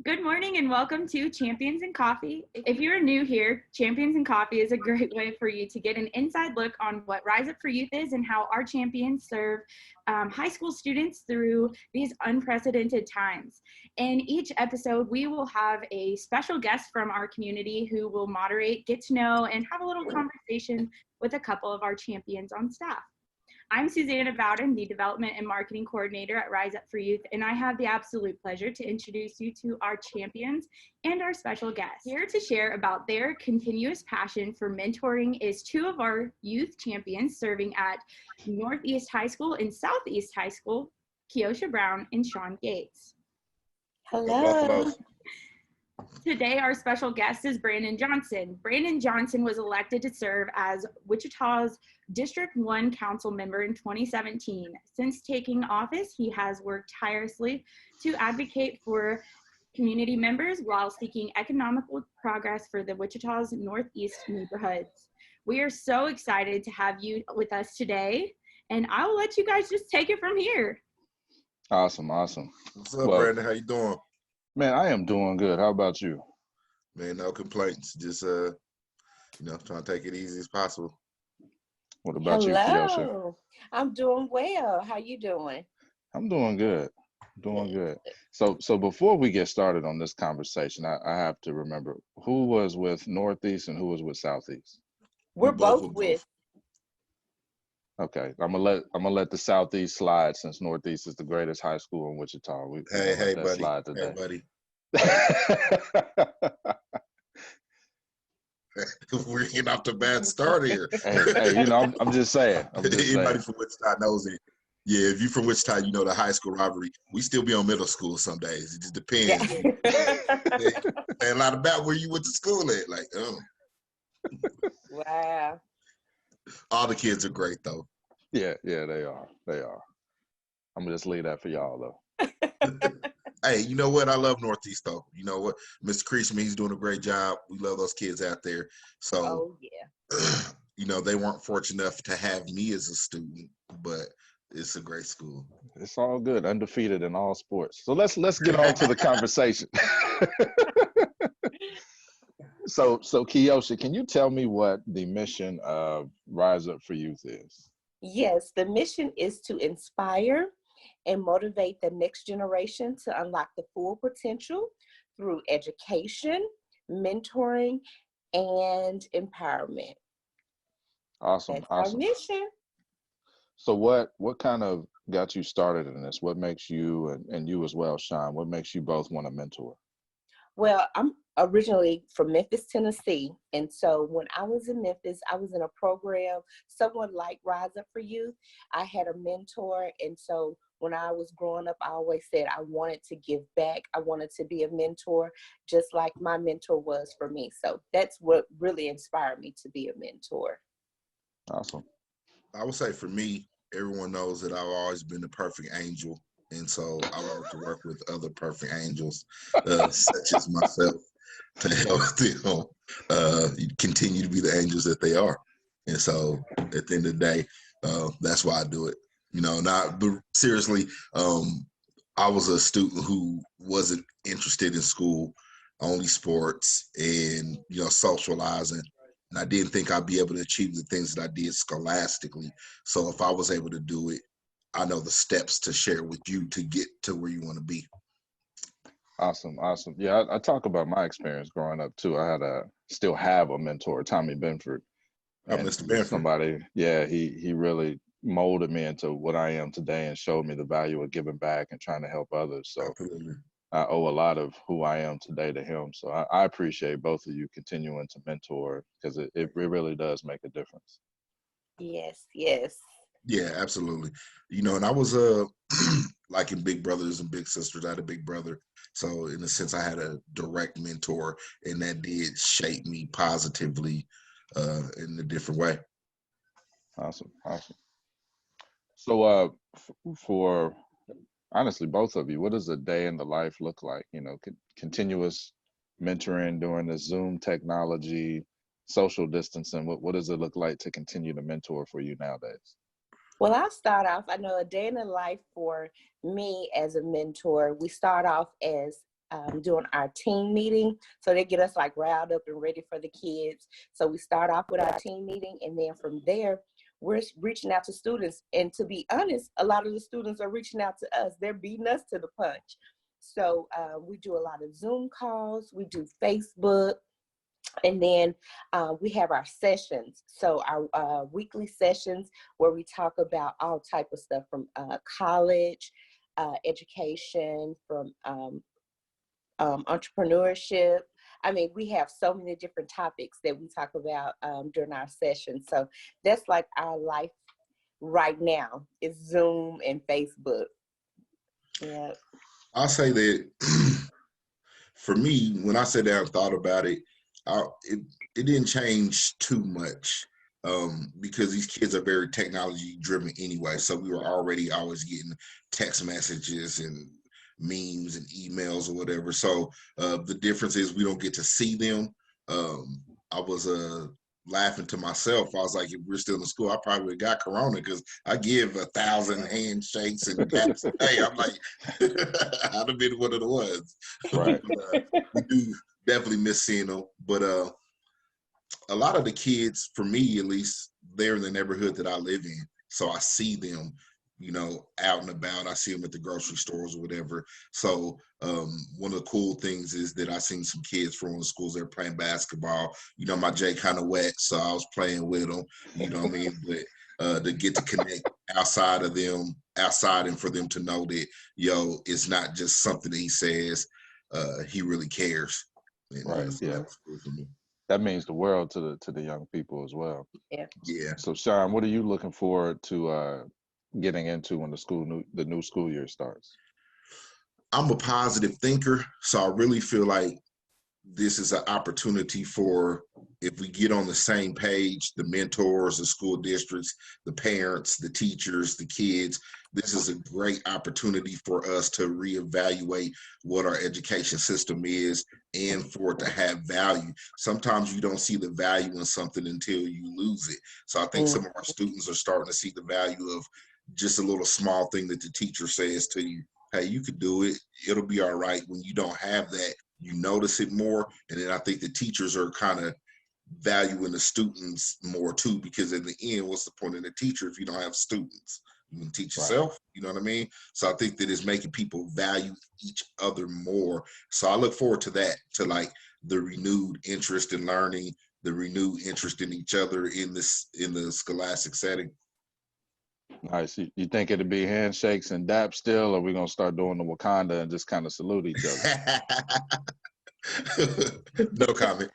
Good morning and welcome to Champions and Coffee. If you're new here, Champions and Coffee is a great way for you to get an inside look on what Rise Up for Youth is and how our champions serve high school students through these unprecedented times. In each episode, we will have a special guest from our community who will moderate, get to know, and have a little conversation with a couple of our champions on staff. I'm Susanna Bowden, the Development and Marketing Coordinator at Rise Up for Youth, and I have the absolute pleasure to introduce you to our champions and our special guests. Here to share about their continuous passion for mentoring is two of our youth champions serving at Northeast High School and Southeast High School, Keyocsha Brown and Sean Gates. Hello. Today, our special guest is Brandon Johnson. Brandon Johnson was elected to serve as Wichita's District 1 Council member in 2017. Since taking office, he has worked tirelessly to advocate for community members while seeking economical progress for the Wichita's Northeast neighborhoods. We are so excited to have you with us today, and I will let you guys just take it from here. Awesome. What's up, Brandon? How you doing? Man, I am doing good. How about you? Man, no complaints. Just trying to take it easy as possible. What about you, Keyocsha? Hello. I'm doing well. How you doing? I'm doing good. Good. So before we get started on this conversation, I have to remember who was with Northeast and who was with Southeast. We're both with. Okay, I'm gonna let the Southeast slide since Northeast is the greatest high school in Wichita. Hey, buddy. Slide today. Hey, buddy. We're getting off the bad start here. hey, I'm just saying. Anybody from Wichita knows it. Yeah, if you're from Wichita, you know the high school rivalry. We still be on middle school some days. It just depends. Yeah. And a lot about where you went to school at. Like, oh. Wow. All the kids are great, though. Yeah, they are. I'm gonna just leave that for y'all, though. Hey, you know what? I love Northeast, though. You know what? Mr. Creasman, he's doing a great job. We love those kids out there. So, they weren't fortunate enough to have me as a student, but it's a great school. It's all good, undefeated in all sports. So let's get on to the conversation. So Keyocsha, can you tell me what the mission of Rise Up for Youth is? Yes, the mission is to inspire and motivate the next generation to unlock the full potential through education, mentoring, and empowerment. Awesome. That's our mission. So what kind of got you started in this? What makes you, and you as well, Sean, what makes you both want to mentor? Well, I'm originally from Memphis, Tennessee. And so when I was in Memphis, I was in a program, someone like Rise Up for Youth. I had a mentor. And so when I was growing up, I always said I wanted to give back. I wanted to be a mentor, just like my mentor was for me. So that's what really inspired me to be a mentor. Awesome. I would say for me, everyone knows that I've always been the perfect angel. And so I want to work with other perfect angels, such as myself, to help them continue to be the angels that they are. And so at the end of the day, that's why I do it. But seriously, I was a student who wasn't interested in school, only sports and, socializing. And I didn't think I'd be able to achieve the things that I did scholastically. So if I was able to do it, I know the steps to share with you to get to where you want to be. Awesome. Yeah, I talk about my experience growing up too. I still have a mentor, Tommy Benford. Mr. Benford. Somebody, he really molded me into what I am today and showed me the value of giving back and trying to help others. So absolutely. I owe a lot of who I am today to him. So I appreciate both of you continuing to mentor because it really does make a difference. Yes. Yeah, absolutely. And I was like in Big Brothers and Big Sisters, I had a big brother. So in a sense, I had a direct mentor, and that did shape me positively in a different way. Awesome. So for honestly, both of you, what does a day in the life look like? Continuous mentoring during the Zoom technology, social distancing. What does it look like to continue to mentor for you nowadays? Well, I'll start off. I know a day in the life for me as a mentor, we start off as doing our team meeting. So they get us like riled up and ready for the kids. So we start off with our team meeting, and then from there, we're reaching out to students. And to be honest, a lot of the students are reaching out to us. They're beating us to the punch. So we do a lot of Zoom calls, we do Facebook, and then we have our sessions. So our weekly sessions where we talk about all type of stuff from college, education, from entrepreneurship. I mean, we have so many different topics that we talk about during our sessions. So that's like our life right now is Zoom and Facebook. Yeah. I'll say that for me, when I sat down and thought about it, it didn't change too much because these kids are very technology driven anyway. So we were already always getting text messages and memes and emails or whatever. So the difference is we don't get to see them. I was laughing to myself. I was like, if we're still in school, I probably would have got corona because I give 1,000 handshakes and daps a day. I'm like, I'd have been one of the ones. Right. We do definitely miss seeing them. But a lot of the kids, for me at least, they're in the neighborhood that I live in. So I see them, you know, out and about. I see them at the grocery stores or whatever. So one of the cool things is that I seen some kids from one of the schools that are playing basketball. You know, my J kind of wet, so I was playing with them. You know what I mean? But to get to connect outside of them, outside, and for them to know that, yo, it's not just something that he says. He really cares. And, Right. so Yeah. that was cool for me. That means the world to the young people as well. Yeah. Yeah. So Sean, what are you looking forward to getting into when the new school year starts? I'm a positive thinker, so I really feel like this is an opportunity for, if we get on the same page, the mentors, the school districts, the parents, the teachers, the kids, this is a great opportunity for us to reevaluate what our education system is and for it to have value. Sometimes you don't see the value in something until you lose it. So I think some of our students are starting to see the value of just a little small thing that the teacher says to you. Hey, you could do it. It'll be all right. When you don't have that, you notice it more. And then I think the teachers are kind of valuing the students more too, because in the end, what's the point of the teacher if you don't have students? You can teach yourself, you know what I mean? So I think that it's making people value each other more. So I look forward to that, to like the renewed interest in learning, the renewed interest in each other in the scholastic setting. Nice. You think it'd be handshakes and dap still, or we gonna start doing the Wakanda and just kind of salute each other? No comment.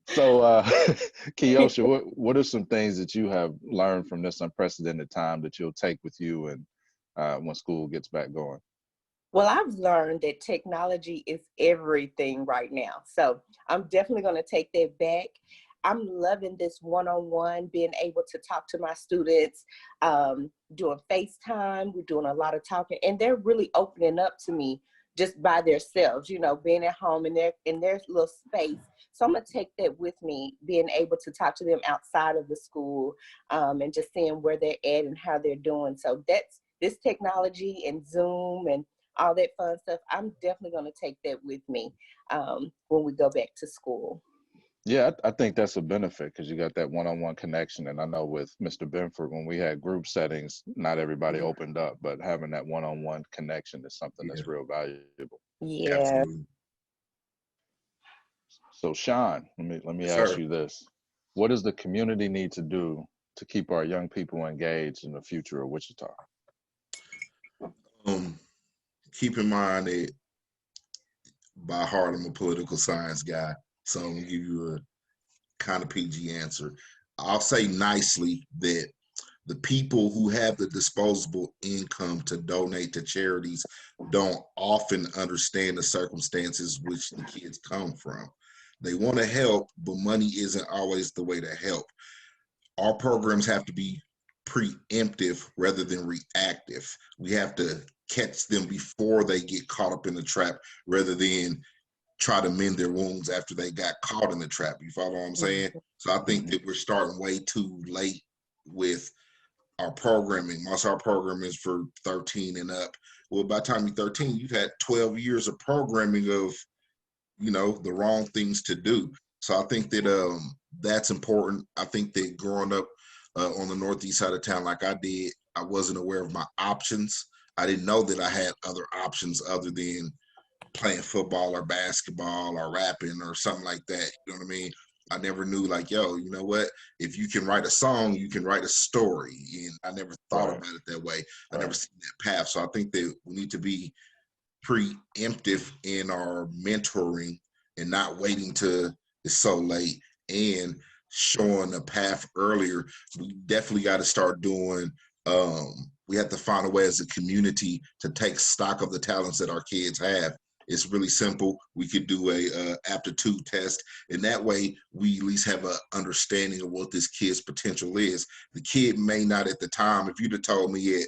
So, Keyocsha, what are some things that you have learned from this unprecedented time that you'll take with you and when school gets back going? Well, I've learned that technology is everything right now. So I'm definitely going to take that back. I'm loving this one-on-one, being able to talk to my students, doing FaceTime. We're doing a lot of talking, and they're really opening up to me just by themselves, you know, being at home in their little space. So I'm going to take that with me, being able to talk to them outside of the school, and just seeing where they're at and how they're doing. So that's this technology and Zoom and all that fun stuff. I'm definitely going to take that with me when we go back to school. Yeah, I think that's a benefit because you got that one-on-one connection. And I know with Mr. Benford, when we had group settings, not everybody opened up, but having that one-on-one connection is something that's real valuable. Yeah. Absolutely. So Sean, let me Yes, ask sir. you this. What does the community need to do to keep our young people engaged in the future of Wichita? Keep in mind that by heart, I'm a political science guy. So I'm gonna give you a kind of PG answer. I'll say nicely that the people who have the disposable income to donate to charities don't often understand the circumstances which the kids come from. They want to help, but money isn't always the way to help. Our programs have to be preemptive rather than reactive. We have to catch them before they get caught up in the trap rather than try to mend their wounds after they got caught in the trap. You follow what I'm saying? So I think that we're starting way too late with our programming. Most of our programming is for 13 and up. Well, by the time you're 13, you've had 12 years of programming of, the wrong things to do. So I think that that's important. I think that growing up on the northeast side of town like I did, I wasn't aware of my options. I didn't know that I had other options other than playing football or basketball or rapping or something like that. You know what I mean? I never knew, like, yo, you know what? If you can write a song, you can write a story. And I never thought about it that way. I never seen that path. So I think that we need to be preemptive in our mentoring and not waiting till it's so late and showing a path earlier. We definitely got to start doing, we have to find a way as a community to take stock of the talents that our kids have. It's really simple. We could do a aptitude test, and that way we at least have an understanding of what this kid's potential is. The kid may not at the time, if you'd have told me at,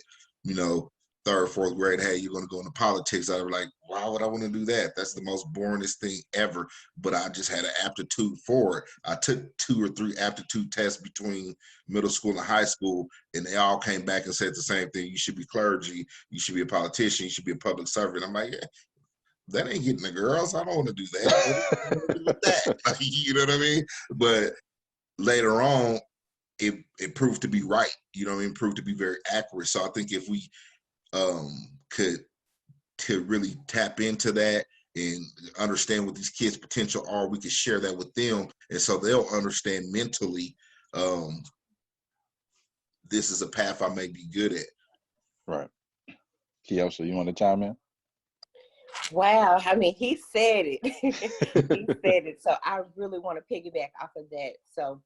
third, fourth grade, hey, you're going to go into politics, I'd be like, why would I want to do that? That's the most boringest thing ever. But I just had an aptitude for it. I took 2 or 3 aptitude tests between middle school and high school, and they all came back and said the same thing. You should be clergy. You should be a politician. You should be a public servant. I'm like, yeah, that ain't getting the girls. I don't want to do that. What do I want to do with that? You know what I mean? But later on, it proved to be right. You know what I mean? Proved to be very accurate. So I think if we could really tap into that and understand what these kids' potential are, we could share that with them, and so they'll understand mentally, this is a path I may be good at. Right. Keyocsha, you want to chime in? Wow, I mean, he said it. He said it. So I really want to piggyback off of that. So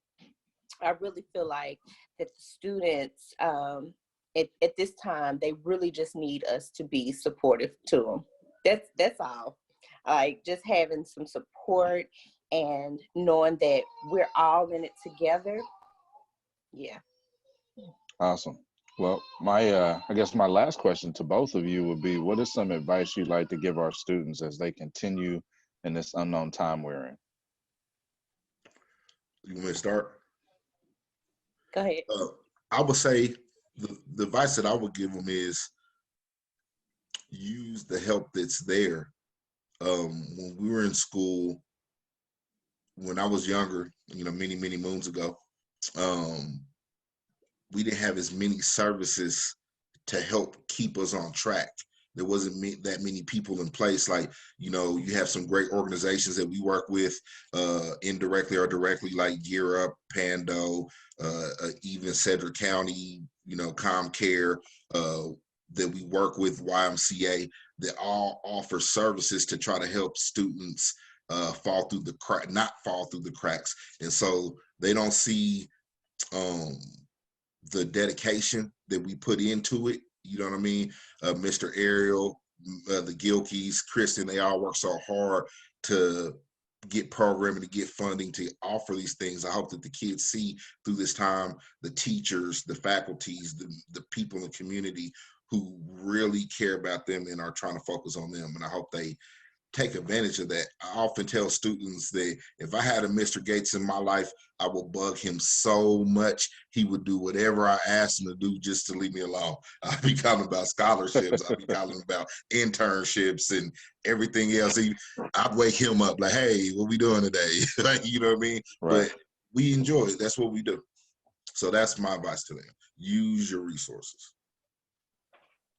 I really feel like that the students at this time, they really just need us to be supportive to them. That's all. Like just having some support and knowing that we're all in it together. Yeah. Awesome. Well, I guess my last question to both of you would be, what is some advice you'd like to give our students as they continue in this unknown time we're in? You want me to start? Go ahead. I would say the advice that I would give them is use the help that's there. When we were in school, when I was younger, many, many moons ago, we didn't have as many services to help keep us on track. There wasn't that many people in place. Like, you have some great organizations that we work with indirectly or directly, like Gear Up, Pando, even Cedric County, ComCare, that we work with, YMCA, that all offer services to try to help students not fall through the cracks. And so they don't see the dedication that we put into it. You know what I mean? Mr. Ariel, the Gilkeys, Kristen, they all work so hard to get programming, to get funding, to offer these things. I hope that the kids see through this time, the teachers, the faculties, the people in the community who really care about them and are trying to focus on them. And I hope they take advantage of that. I often tell students that if I had a Mr. Gates in my life, I will bug him so much, he would do whatever I asked him to do just to leave me alone. I'll be calling about scholarships. I'll be calling about internships and everything else. I'd wake him up like, hey, what we doing today? You know what I mean? Right. But we enjoy it. That's what we do. So that's my advice to them. Use your resources.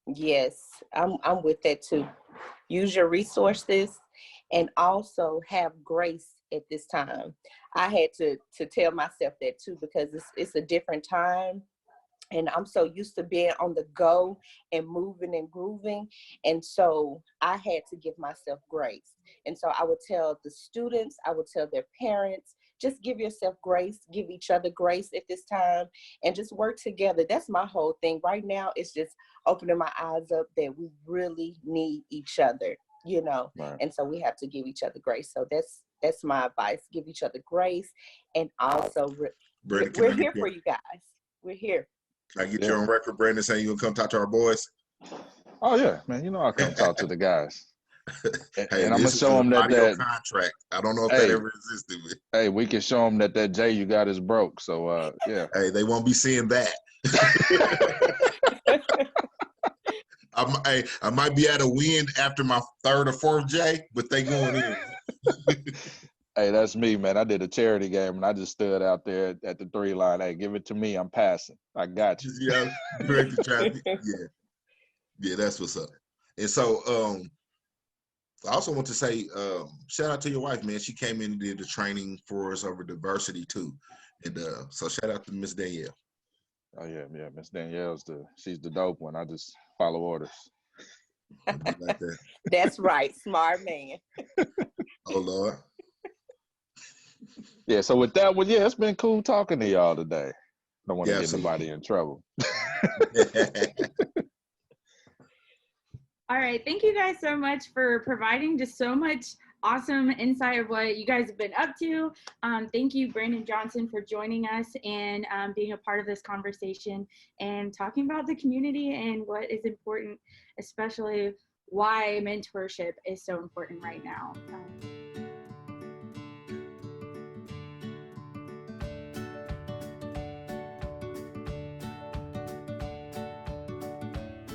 Yes, I'm with that too. Use your resources and also have grace at this time. I had to tell myself that too, because it's a different time. And I'm so used to being on the go and moving and grooving. And so I had to give myself grace. And so I would tell the students, I would tell their parents, just give yourself grace, give each other grace at this time, and just work together. That's my whole thing. Right now, it's just opening my eyes up that we really need each other, Right. And so we have to give each other grace. So that's my advice. Give each other grace. And also, we're here for you guys. We're here. Can I get you on record, Brandon, saying you gonna come talk to our boys? Oh yeah, man. I'll come talk to the guys. Hey, and I'm gonna show them that contract. I don't know if that ever existed. Hey, we can show them that J you got is broke. So yeah. Hey, they won't be seeing that. I might be out of wind after my third or fourth J, but they going in. Hey, that's me, man. I did a charity game and I just stood out there at the 3 line. Hey, give it to me. I'm passing. I got you. Yeah, direct to try. Yeah, that's what's up. And so, I also want to say, shout out to your wife, man. She came in and did the training for us over diversity too, and so shout out to Miss Danielle. Oh yeah, Miss Danielle's she's the dope one. I just follow orders. Like that. That's right, smart man. Oh Lord. Yeah, so with that one, yeah, it's been cool talking to y'all today. Don't want to Yeah, get anybody in trouble. All right. Thank you guys so much for providing just so much awesome insight of what you guys have been up to. Thank you, Brandon Johnson, for joining us and being a part of this conversation and talking about the community and what is important, especially why mentorship is so important right now.